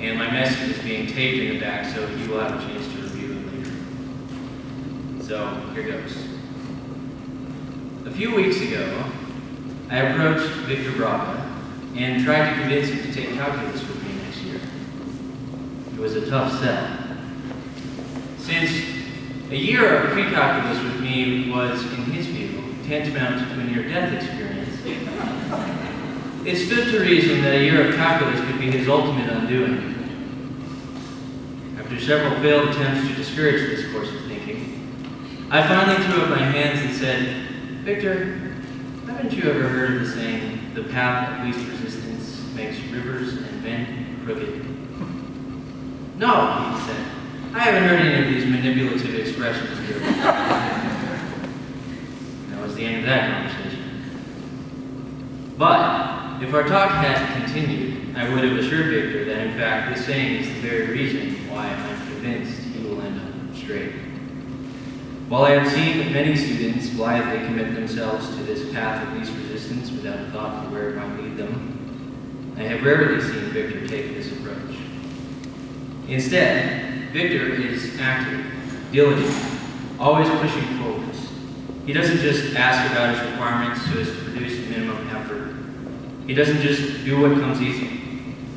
and my message is being taped in the back, so he will have a chance to review it later. So, here goes. A few weeks ago, I approached Victor Braga and tried to convince him to take calculus with me next year. It was a tough sell. Since a year of pre-calculus with me was, in his view, tantamount to a near-death experience, it stood to reason that a year of calculus could be his ultimate undoing. After several failed attempts to discourage this course of thinking, I finally threw up my hands and said, "Victor, haven't you ever heard of the saying, the path of least resistance makes rivers and men crooked?" "No," he said. "I haven't heard any of these manipulative expressions here." That was the end of that conversation. But if our talk had continued, I would have assured Victor that in fact this saying is the very reason why I'm convinced he will end up straight. While I have seen many students blithely commit themselves to this path of least resistance without a thought for where it might lead them, I have rarely seen Victor take this approach. Instead, Victor is active, diligent, always pushing forwards. He doesn't just ask about his requirements so as to produce the minimum effort. He doesn't just do what comes easy,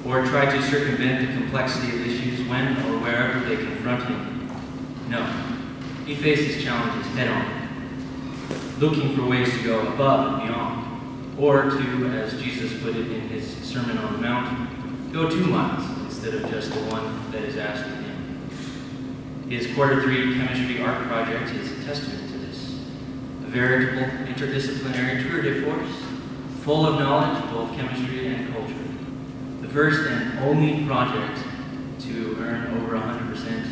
or try to circumvent the complexity of issues when or wherever they confront him. No, he faces challenges head-on, looking for ways to go above and beyond, or to, as Jesus put it in his Sermon on the Mount, go 2 miles instead of just the one that is asked of him. His Q3 chemistry art project is a testament to this, a veritable interdisciplinary tour de force, full of knowledge, both chemistry and culture. The first and only project to earn over 100%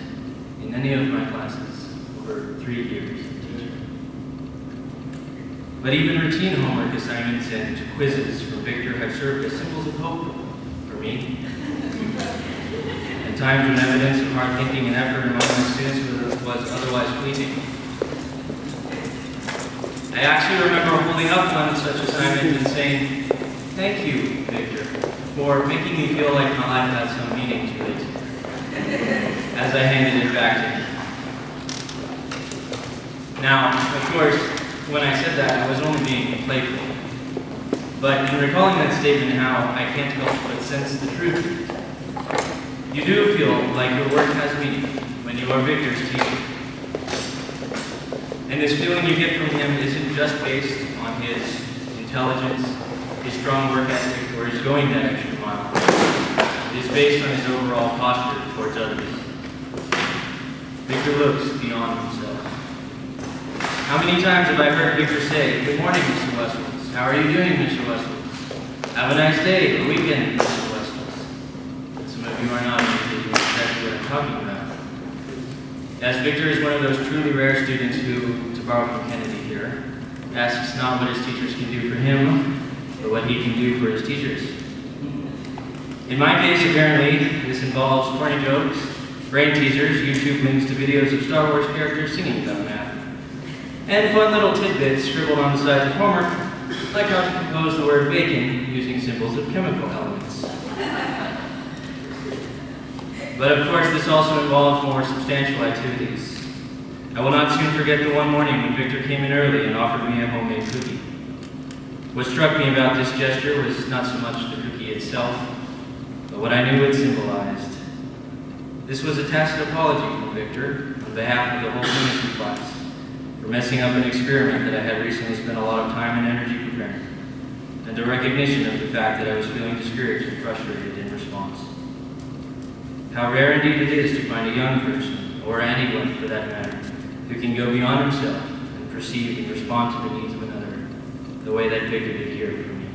in any of my classes over 3 years of teaching. But even routine homework assignments and quizzes from Victor have served as symbols of hope for me. At times when evidence of hard thinking and effort among my students was otherwise fleeting. I actually remember holding up one such assignment and saying, "Thank you, Victor, for making me feel like my life had some meaning to it," as I handed it back to him. Now, of course, when I said that, I was only being playful. But in recalling that statement, how I can't help but sense the truth. You do feel like your work has meaning when you are Victor's teacher. And this feeling you get from him isn't just based on his intelligence, his strong work ethic, or his going that extra mile. It is based on his overall posture towards others. Victor looks beyond himself. How many times have I heard Victor say, "Good morning, Mr. Westwoods. How are you doing, Mr. Westwoods? Have a nice day or weekend, Mr. Westwoods." Some of you are not exactly what I'm talking about. As Victor is one of those truly rare students who, to borrow from Kennedy here, asks not what his teachers can do for him, but what he can do for his teachers. In my case, apparently, this involves corny jokes, brain teasers, YouTube links to videos of Star Wars characters singing about math, and fun little tidbits scribbled on the sides of homework, like how to compose the word bacon using symbols of chemical elements. But of course, this also involves more substantial activities. I will not soon forget the one morning when Victor came in early and offered me a homemade cookie. What struck me about this gesture was not so much the cookie itself, but what I knew it symbolized. This was a tacit apology from Victor on behalf of the whole chemistry class for messing up an experiment that I had recently spent a lot of time and energy preparing, and a recognition of the fact that I was feeling discouraged and frustrated in response. How rare indeed it is to find a young person, or anyone for that matter, who can go beyond himself and perceive and respond to the needs of another the way that Victor did here for me.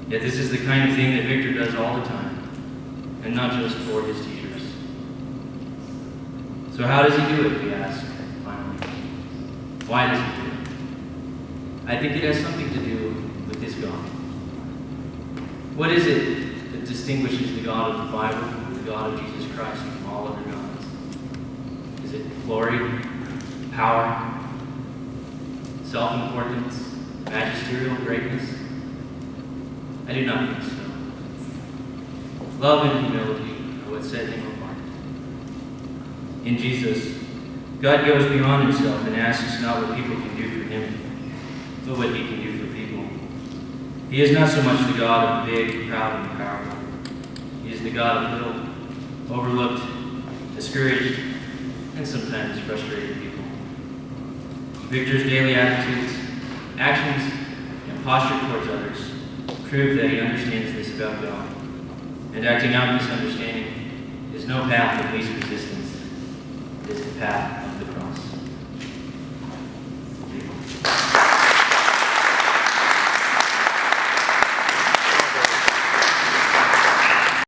Yet this is the kind of thing that Victor does all the time, and not just for his teachers. So how does he do it, we ask, finally? Why does he do it? I think it has something to do with his God. What is it that distinguishes the God of the Bible from the God of Jesus Christ from all other gods? Is it glory, power, self-importance, magisterial greatness? I do not think so. Love and humility are what set him apart. In Jesus, God goes beyond himself and asks not what people can do for him, but what he can do for people. He is not so much the God of the big, proud, and powerful. He is the God of little, overlooked, discouraged, and sometimes frustrated people. Victor's daily attitudes, actions, and posture towards others prove that he understands this about God. And acting out this understanding is no path of least resistance.